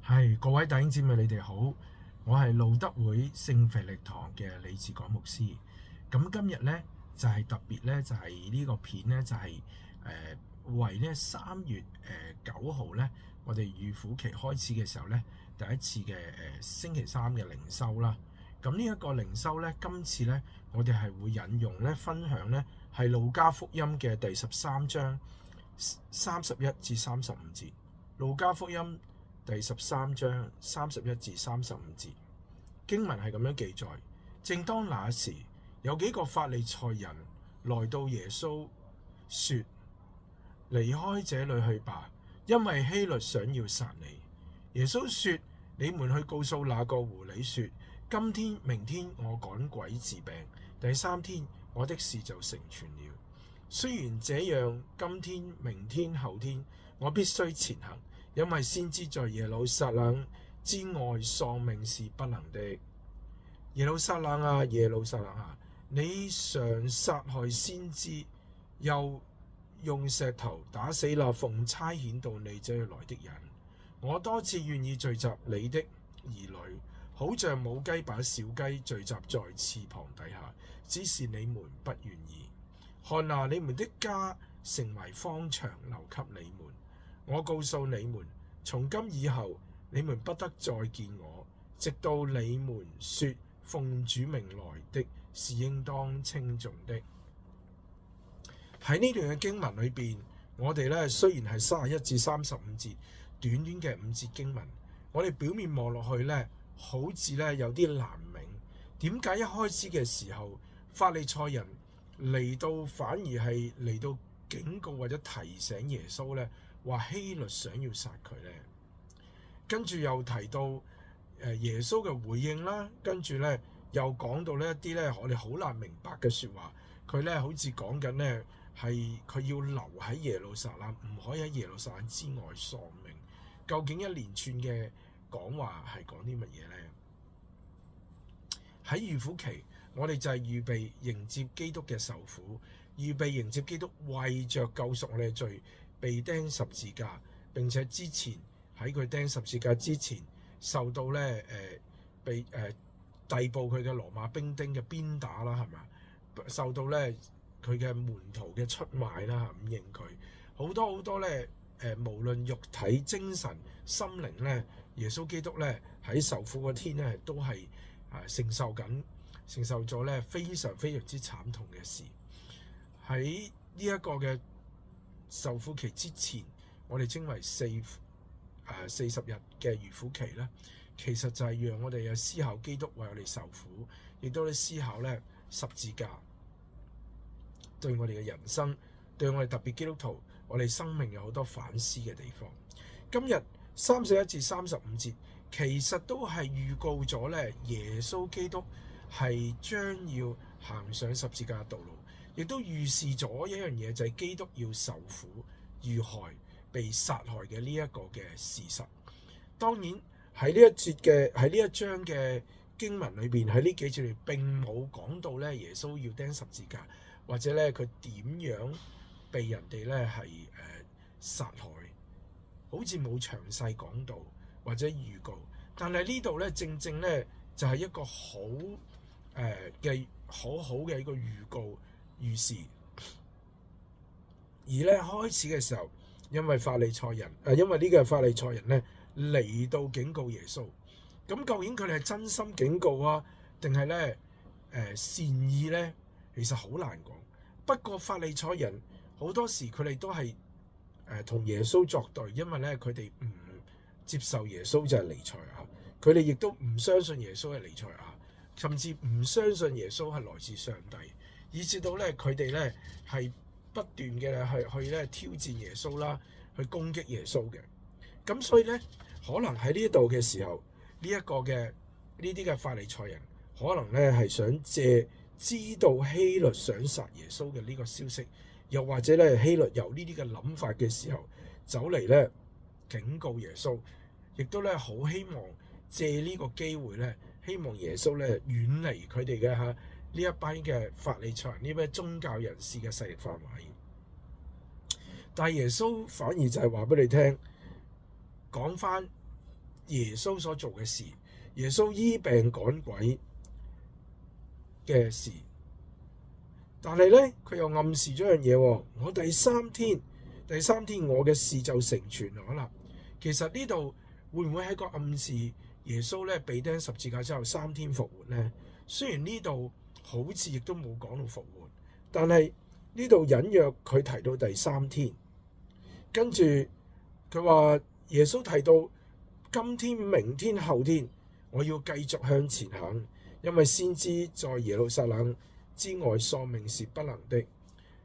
係各位弟兄姊妹，你哋好，我係路德會聖腓力堂嘅李志廣牧師。咁今日呢，就係特別呢，就係呢個片呢，就係為呢3月9號呢，我哋預苦期開始嘅時候呢，第一次嘅星期三嘅靈修啦。咁呢一個靈修呢，今次呢，我哋係會引用呢分享呢，係路加福音嘅第13章31至35節。路加福音第13章31至35節，經文係咁樣記載：正當那時，有幾個法利賽人來到耶穌，說：離開這裏去吧，因為希律想要殺你。耶穌說：你們去告訴那個狐狸說，今天、明天我趕鬼治病，第3天我的事就成全了。雖然這樣，今天、明天、後天我必須前行，因為先知在耶路撒冷之外喪命是不能的。耶路撒冷啊，耶路撒冷啊，你常殺害先知，又用石頭打死那奉差遣到你這裏來的人。我多次願意聚集你的兒女，好像母雞把小雞聚集在翅膀底下，只是你們不願意。看啊，你們的家成為荒場，留給你們。我告訴你們，從今以後，你們不得再見我，直到你們說奉主名來的是應當稱頌的。喺呢段嘅經文裏邊，我哋咧雖然係31至35節短短嘅5節經文，我哋表面望落去咧，好似咧有啲難明，點解一開始嘅時候法利賽人嚟到反而係嚟到警告或者提醒耶穌咧，話希律想要殺佢咧？跟住又提到耶穌嘅回應啦，跟住咧又講到呢一啲咧我哋好難明白嘅説話，佢咧好似講緊咧係佢要留喺耶路撒冷，唔可以喺耶路撒冷之外喪命。究竟一連串嘅講話係講啲乜嘢咧？喺預苦期，我哋就係預備迎接基督嘅受苦，預備迎接基督為着救贖我哋嘅罪被釘十字架，並且之前喺佢釘十字架之前受到咧被逮捕佢嘅羅馬兵丁嘅鞭打啦，係咪？受到咧佢嘅門徒嘅出賣啦，唔認佢好多咧無論肉體、精神、心靈咧，耶穌基督咧喺受苦嗰天咧都係承受咗咧非常之慘痛嘅事。喺呢一個嘅受苦期之前，我哋稱為40日嘅預苦期咧，其實就係讓我哋思考基督為我哋受苦，亦都思考咧十字架對我哋嘅人生，對我哋特別基督徒，我哋生命有好多反思嘅地方。今日31至35節其實都係預告咗咧耶穌基督係將要行上十字架嘅道路，亦都預示咗一樣嘢，就係基督要受苦、遇害、被殺害嘅呢一個嘅事實。當然喺呢一章嘅經文裏邊，喺呢幾節裏並冇講到咧耶穌要釘十字架，或者咧佢點樣被人哋咧係殺害，好似冇詳細講到或者預告。但係呢度咧正正咧就係一個好好嘅一個預告預示。而咧開始嘅時候，因為呢個法利賽人咧嚟到警告耶穌，咁究竟佢哋係真心警告啊，定係咧善意咧？其實好難講。不過法利賽人好多時佢哋都係同耶穌作對，因為咧佢哋唔接受耶穌就係彌賽亞，佢哋亦都唔相信耶穌係彌賽亞，甚至唔相信耶穌係來自上帝，以至到咧佢哋咧係不斷嘅去咧挑戰耶穌啦，去攻擊耶穌嘅。咁所以咧，可能喺呢度嘅時候，呢啲嘅法利賽人可能咧係想借知道希律想殺耶穌嘅呢個消息，又或者咧希律有呢啲嘅諗法嘅時候，走嚟咧警告耶穌，亦都咧好希望借呢個機會咧，希望耶穌咧遠離佢哋嘅呢一班嘅法利賽人，呢班宗教人士嘅勢力範圍。但係耶穌反而就係話俾你聽，講翻耶穌所做嘅事，耶穌醫病趕鬼嘅事。但係咧，佢又暗示咗樣嘢喎，我第三天我嘅事就成全咗啦。其實呢度會唔會係個暗示耶穌咧被釘十字架之後3天復活咧？雖然呢度好似亦都冇講到復活，但係呢度隱約佢提到第3天，跟住佢話耶穌提到今天、明天、後天，我要繼續向前行，因為先知在耶路撒冷之外喪命是不能的。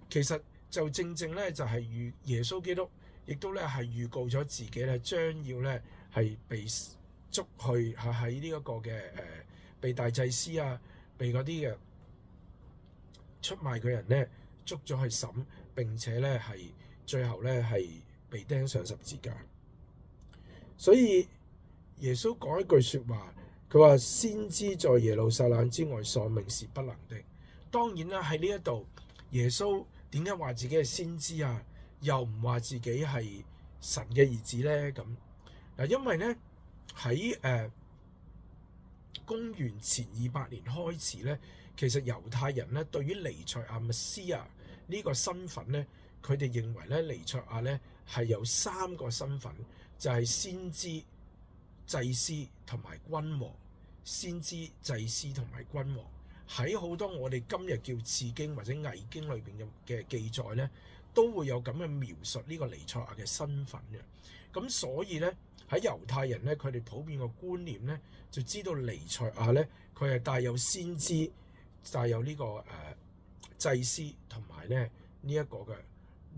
其實就正正咧就係耶穌基督亦都咧係預告咗自己咧將要咧係被捉去喺呢一個嘅被大祭司啊，被嗰啲嘅出賣嘅人咧捉咗去審，並且咧係最後咧係被釘上十字架。所以耶穌講一句説話，佢話先知在耶路撒冷之外喪命是不能的。當然啦，喺呢一度耶穌點解話自己係先知啊？又唔話自己係神嘅兒子咧？咁嗱，因為咧喺公元前200年開始咧，其實猶太人咧對於彌賽亞、默西亞呢個身份咧，佢哋認為咧彌賽亞咧係有3個身份，就係先知、祭司同埋君王。先知、祭司同埋君王喺好多我哋今日叫次經或者偽經裏邊嘅記載咧，都會有咁嘅描述呢個彌賽亞嘅身份嘅。咁所以咧喺猶太人咧，佢哋普遍個觀念咧，就知道彌賽亞咧佢係帶有先知、帶有呢個祭司同埋咧呢一個嘅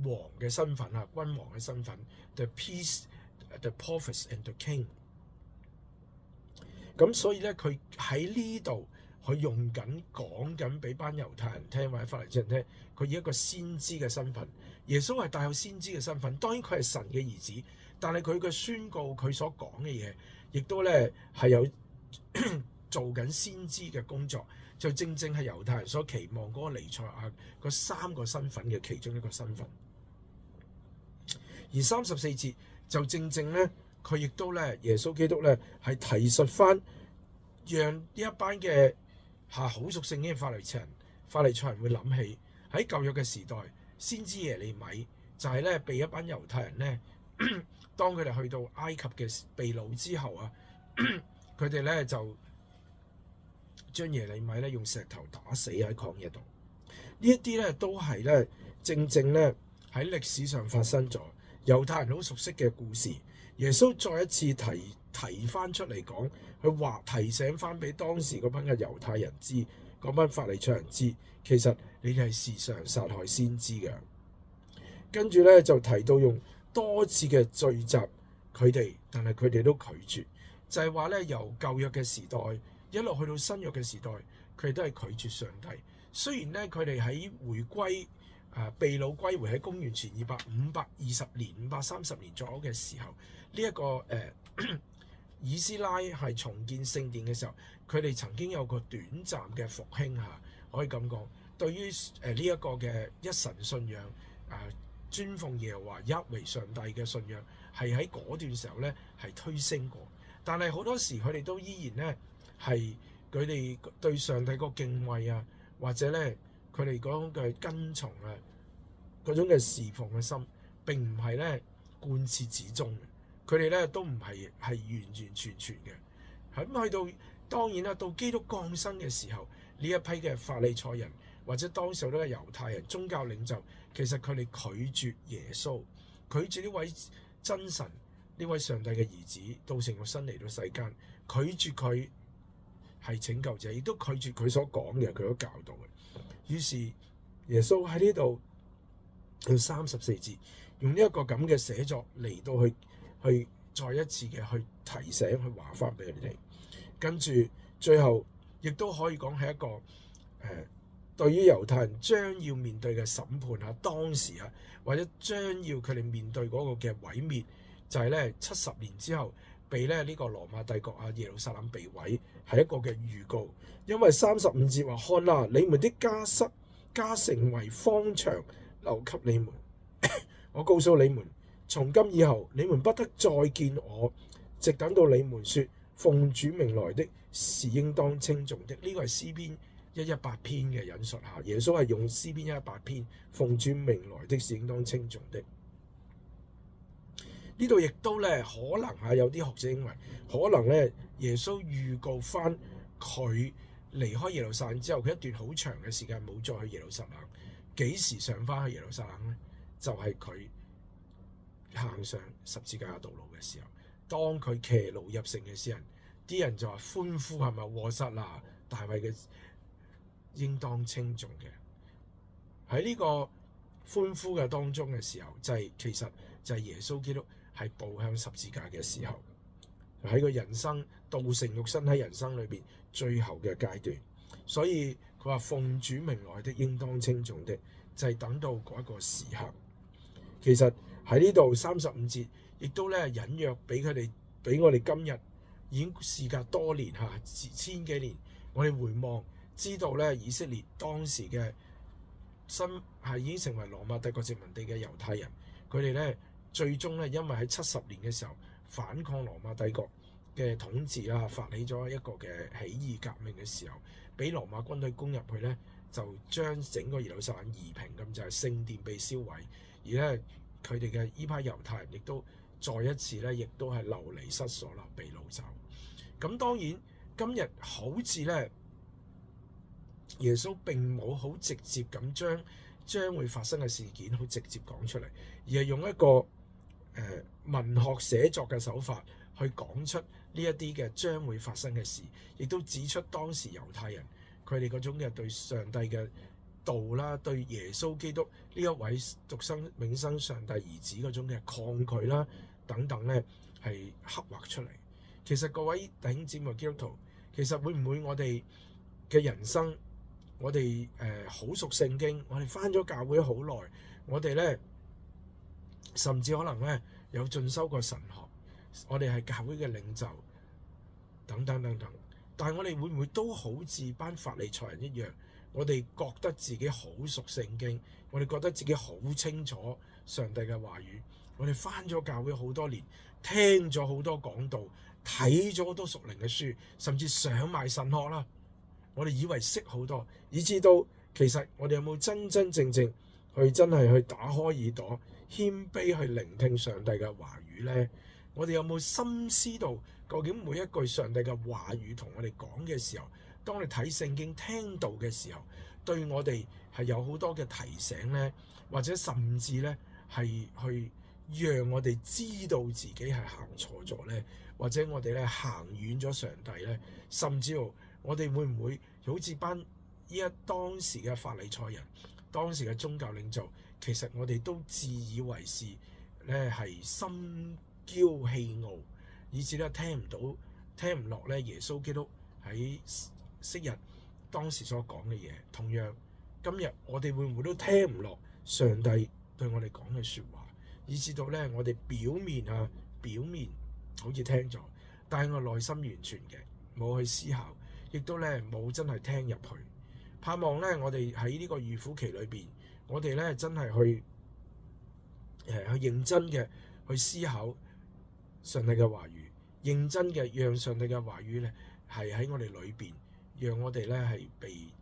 王嘅身份啊，君王嘅身份 ，the priest, the prophets and the king。咁所以咧，佢喺呢度佢用緊講緊俾班猶太人聽或者法利賽人聽，佢以一個先知嘅身份。耶穌係帶有先知嘅身份，當然佢係神嘅兒子，但係佢嘅宣告佢所講嘅嘢，亦都咧係有做緊先知嘅工作，就正正係猶太人所期望嗰個彌賽亞嗰3個身份嘅其中一個身份。而34節就正正咧。佢亦都咧，耶穌基督咧係提述翻，讓呢一班嘅好熟聖經嘅法利賽人會諗起喺舊約嘅時代，先知耶利米就係咧被一班猶太人咧，當佢哋去到埃及嘅被擄之後啊，佢哋咧就將耶利米咧用石頭打死喺曠野度。呢一啲咧都係咧正正咧喺歷史上發生咗，猶太人好熟悉嘅故事。耶穌再一次提翻出嚟講，佢話提醒翻俾當時嗰班嘅猶太人知，嗰班法利賽人知，其實你哋係時常殺害先知嘅。跟住咧就提到用多次嘅聚集佢哋，但係佢哋都拒絕，就係話咧由舊約嘅時代一路去到新約嘅時代，佢哋都係拒絕上帝。雖然咧佢哋喺回歸被擄歸回喺公元前520年、530年左右嘅時候，呢一個以斯拉係重建聖殿嘅時候，佢哋曾經有個短暫嘅復興嚇，可以咁講。對於呢一個嘅一神信仰尊奉耶和華一為上帝嘅信仰，係喺嗰段時候咧係推升過。但係好多時佢哋都依然咧係佢哋對上帝個敬畏啊，或者咧佢哋嗰種嘅跟從啊，嗰種嘅侍奉嘅心並唔係咧貫徹始終嘅。佢哋咧都唔係完完全全嘅。咁去到當然啦，到基督降生嘅時候，呢一批嘅法利賽人或者當時好多嘅猶太人宗教領袖，其實佢哋拒絕耶穌，拒絕呢位真神，呢位上帝嘅兒子道成肉身嚟到世間，拒絕佢係拯救者，亦都拒絕佢所講嘅，佢所教導嘅。於是耶穌喺呢度用34節，用呢一個咁嘅寫作嚟到去再一次嘅去提醒，去話翻俾你哋。跟住最後亦都可以講係一個對於猶太人將要面對嘅審判啊，當時啊，或者將要佢哋面對嗰個嘅毀滅，就係咧70年之後被咧呢個羅馬帝國啊耶路撒冷被毀，係一個嘅預告。因為35節話：看啦，你們的家成為荒場，留給你們。我告訴你們，從今以後，你們不得再見我，直等到你們說奉主名來的是應當稱頌的。呢個係詩篇118篇嘅引述下，耶穌係用詩篇118篇奉主名來的是應當稱頌的。呢度亦都咧可能係有啲學者認為，可能咧耶穌預告翻佢離開耶路撒冷之後，佢一段好長嘅時間冇再去耶路撒冷，幾時上翻去耶路撒冷咧？就係佢行上十字架嘅道路嘅時候，當佢騎驢入城嘅時候，啲人就話歡呼，係咪禍塞啊？大衛嘅應當稱頌嘅。喺呢個歡呼嘅當中嘅時候，其實就係耶穌基督係步向十字架嘅時候，喺個人生道成肉身喺人生裏邊最後嘅階段。所以佢話奉主名來的應當稱頌的，就係等到嗰一個時刻。其實喺呢度35節亦都咧隱約俾我哋今日已經事隔多年嚇千幾年，我哋回望知道咧以色列當時嘅已經成為羅馬帝國殖民地嘅猶太人，佢哋咧最終咧因為喺70年嘅時候反抗羅馬帝國嘅統治啦，發起咗一個嘅起義革命嘅時候，俾羅馬軍隊攻入去咧，就將整個耶路撒冷夷平，咁就係聖殿被燒毀。而咧，佢哋嘅依派猶太人亦都再一次咧，亦都係流離失所啦，被擄走。咁當然今日好似咧，耶穌並冇好直接咁將會發生嘅事件好直接講出嚟，而係用一個文學寫作嘅手法去講出呢一啲嘅將會發生嘅事，亦都指出當時猶太人佢哋嗰種嘅對上帝嘅道啦，對耶穌基督呢一位獨生永生上帝兒子嗰種嘅抗拒啦等等咧，係刻畫出嚟。其實各位弟兄姊妹基督徒，其實會唔會我哋嘅人生，我哋好熟聖經，我哋返咗教會好耐，我哋咧甚至可能咧有進修過神學，我哋係教會嘅領袖等等等等，但係我哋會唔會都好似班法利賽人一樣？我哋覺得自己好熟聖經，我哋覺得自己好清楚上帝嘅話語，我哋返咗教會好多年，聽咗好多講道，睇咗好多屬靈嘅書，甚至上埋神學啦。我哋以為識好多，以至到其實我哋有冇真真正正去真係去打開耳朵，謙卑去聆聽上帝嘅話語呢？我哋有冇深思到究竟每一句上帝嘅話語同我哋講嘅時候，當你睇聖經聽到嘅時候，對我哋係有好多嘅提醒呢？或者甚至呢係去讓我哋知道自己係行錯咗呢？或者我哋咧行遠咗上帝呢？甚至乎我哋會唔會好似班當時嘅法利賽人，當時嘅宗教領袖，其實我哋都自以為是咧，係心驕氣傲，以至咧聽唔落咧耶穌基督喺昔日當時所講嘅嘢。同樣今日我哋會唔會都聽唔落上帝對我哋講嘅説話，以至到咧我哋表面好似聽咗，但係我內心完全嘅冇去思考，亦都咧冇真係聽入去。盼望咧我哋喺呢個預苦期裏邊，我哋咧真係去認真嘅去思考上帝嘅話語，認真嘅讓上帝嘅話語咧係喺我哋裏邊，讓我哋咧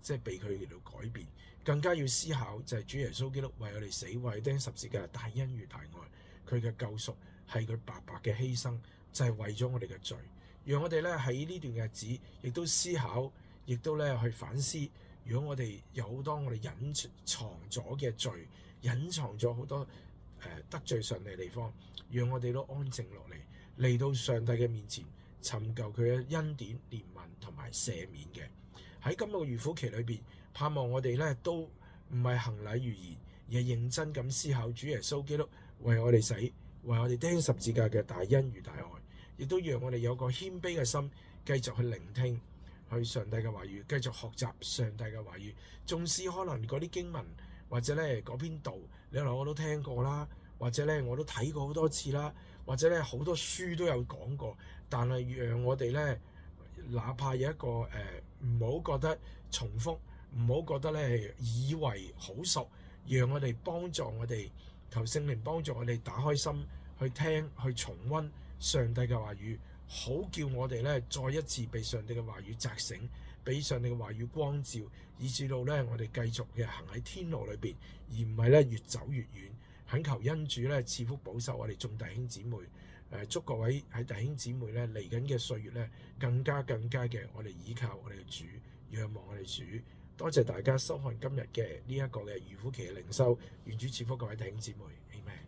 係被佢嚟到改變。更加要思考就係主耶穌基督為我哋死，為釘十字架，大恩與大愛，佢嘅救贖係佢白白嘅犧牲，就係為咗我哋嘅罪。讓我哋咧喺呢段日子，亦都思考，亦都咧去反思。如果我哋有好多我哋隱藏咗嘅罪，隱藏咗好多得罪上帝嘅地方，讓我哋都安靜落嚟，嚟到上帝嘅面前，尋求佢嘅恩典、憐憫同埋赦免嘅。喺今個預苦期裏邊，盼望我哋咧都唔係行禮如儀，而係認真咁思考主耶穌基督為我哋死、為我哋釘十字架嘅大恩與大愛，亦都讓我哋有個謙卑嘅心，繼續去聆聽去上帝嘅話語，繼續學習上帝嘅話語。縱使可能嗰啲經文或者咧嗰篇道，你話我都聽過啦，或者咧我都睇過好多次啦，或者咧好多書都有講過，但係讓我哋咧，哪怕有一個唔好覺得重複，唔好覺得咧以為好熟，讓我哋幫助我哋，求聖靈幫助我哋打開心去聽，去重溫上帝嘅話語，好叫我哋咧再一次被上帝嘅話語擲醒，俾上帝嘅話語光照，以至到咧我哋繼續嘅行喺天路裏邊，而唔係咧越走越遠。懇求恩主咧賜福保守我哋眾弟兄姊妹。祝各位喺弟兄姊妹咧嚟緊嘅歲月咧更加嘅我哋依靠我哋嘅主，仰望我哋主。多謝大家收看今日嘅呢一個嘅預苦期嘅靈修，願主賜福各位弟兄姊妹，阿們。